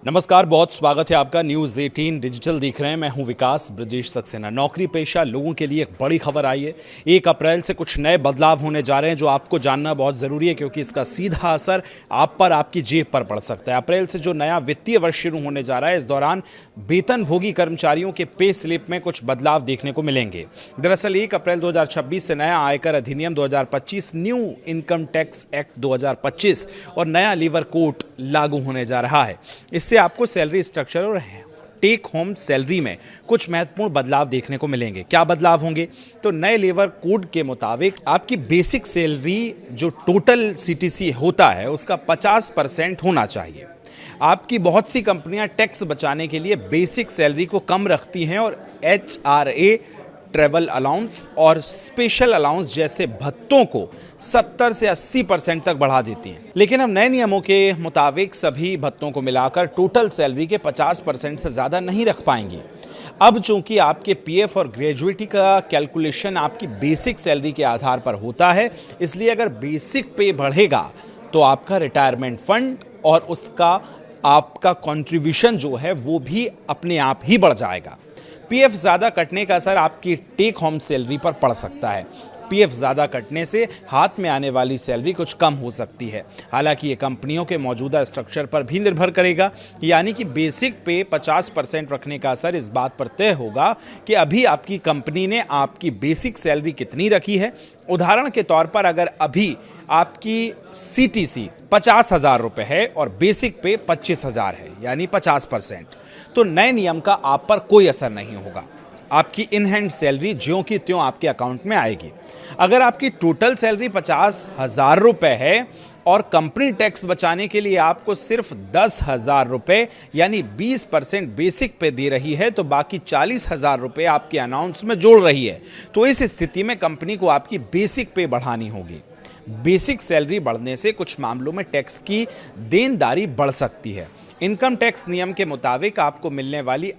नमस्कार, बहुत स्वागत है आपका। न्यूज़ 18 डिजिटल देख रहे हैं। मैं हूं विकास ब्रजेश सक्सेना। नौकरी पेशा लोगों के लिए एक बड़ी खबर आई है। 1 अप्रैल से कुछ नए बदलाव होने जा रहे हैं जो आपको जानना बहुत ज़रूरी है, क्योंकि इसका सीधा असर आप पर, आपकी जेब पर पड़ सकता है। अप्रैल से जो नया वित्तीय वर्ष शुरू होने जा रहा है, इस दौरान वेतनभोगी कर्मचारियों के पे स्लिप में कुछ बदलाव देखने को मिलेंगे। दरअसल 1 अप्रैल 2026 से नया आयकर अधिनियम 2025, न्यू इनकम टैक्स एक्ट 2025 और नया लीवर कोड लागू होने जा रहा है। इससे आपको सैलरी स्ट्रक्चर और टेक होम सैलरी में कुछ महत्वपूर्ण बदलाव देखने को मिलेंगे। क्या बदलाव होंगे? तो नए लेबर कोड के मुताबिक आपकी बेसिक सैलरी जो टोटल सीटीसी होता है उसका 50% होना चाहिए। आपकी बहुत सी कंपनियां टैक्स बचाने के लिए बेसिक सैलरी को कम रखती हैं और HRA, ट्रैवल अलाउंस और स्पेशल अलाउंस जैसे भत्तों को 70 से 80% तक बढ़ा देती हैं। लेकिन अब नए नियमों के मुताबिक सभी भत्तों को मिलाकर टोटल सैलरी के 50% से ज़्यादा नहीं रख पाएंगी। अब चूंकि आपके पीएफ और ग्रेजुएटी का कैलकुलेशन आपकी बेसिक सैलरी के आधार पर होता है, इसलिए अगर बेसिक पे बढ़ेगा तो आपका रिटायरमेंट फंड और उसका आपका कंट्रीब्यूशन जो है वो भी अपने आप ही बढ़ जाएगा। पीएफ ज़्यादा कटने का असर आपकी टेक होम सैलरी पर पड़ सकता है। पीएफ ज़्यादा कटने से हाथ में आने वाली सैलरी कुछ कम हो सकती है। हालांकि ये कंपनियों के मौजूदा स्ट्रक्चर पर भी निर्भर करेगा, यानी कि बेसिक पे 50% रखने का असर इस बात पर तय होगा कि अभी आपकी कंपनी ने आपकी बेसिक सैलरी कितनी रखी है। उदाहरण के तौर पर अगर अभी आपकी सीटीसी 50,000 रुपये है और बेसिक पे 25,000 है, यानी 50%, तो नए नियम का आप पर कोई असर नहीं होगा। आपकी इन हैंड सैलरी ज्यों की त्यों आपके अकाउंट में आएगी। अगर आपकी टोटल सैलरी 50,000 रुपये है और कंपनी टैक्स बचाने के लिए आपको सिर्फ 10,000 रुपये यानी 20% बेसिक पे दे रही है, तो बाकी 40,000 रुपये आपके अनाउंस में जोड़ रही है, तो इस स्थिति में कंपनी को आपकी बेसिक पे बढ़ानी होगी। बेसिक सैलरी बढ़ने से कुछ मामलों में टैक्स की देनदारी बढ़ सकती है। इनकम टैक्स नियम के मुताबिक आपको मिलने वाली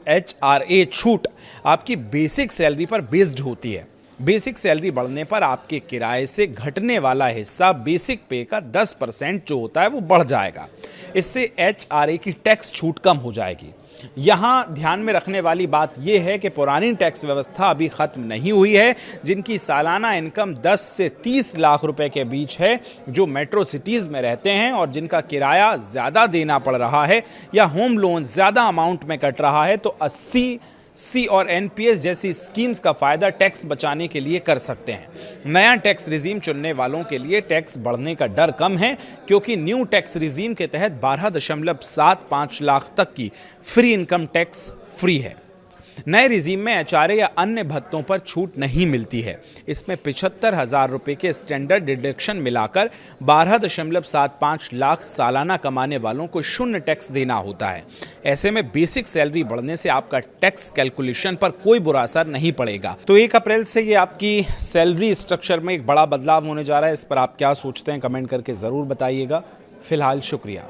HRA छूट आपकी बेसिक सैलरी पर बेस्ड होती है। बेसिक सैलरी बढ़ने पर आपके किराए से घटने वाला हिस्सा बेसिक पे का 10% जो होता है वो बढ़ जाएगा। इससे HRA की टैक्स छूट कम हो जाएगी। यहाँ ध्यान में रखने वाली बात यह है कि पुरानी टैक्स व्यवस्था अभी खत्म नहीं हुई है। जिनकी सालाना इनकम 10 से 30 लाख रुपए के बीच है, जो मेट्रो सिटीज़ में रहते हैं और जिनका किराया ज़्यादा देना पड़ रहा है या होम लोन ज़्यादा अमाउंट में कट रहा है, तो 80C और NPS जैसी स्कीम्स का फ़ायदा टैक्स बचाने के लिए कर सकते हैं। नया टैक्स रिजीम चुनने वालों के लिए टैक्स बढ़ने का डर कम है, क्योंकि न्यू टैक्स रिजीम के तहत 12.75 लाख तक की फ्री इनकम टैक्स फ्री है। नए रिजीम में HRA या अन्य भत्तों पर छूट नहीं मिलती है। इसमें 75,000 रुपये के स्टैंडर्ड डिडक्शन मिलाकर 12.75 लाख सालाना कमाने वालों को शून्य टैक्स देना होता है। ऐसे में बेसिक सैलरी बढ़ने से आपका टैक्स कैलकुलेशन पर कोई बुरा असर नहीं पड़ेगा। तो 1 अप्रैल से ये आपकी सैलरी स्ट्रक्चर में एक बड़ा बदलाव होने जा रहा है। इस पर आप क्या सोचते हैं, कमेंट करके ज़रूर बताइएगा। फिलहाल शुक्रिया।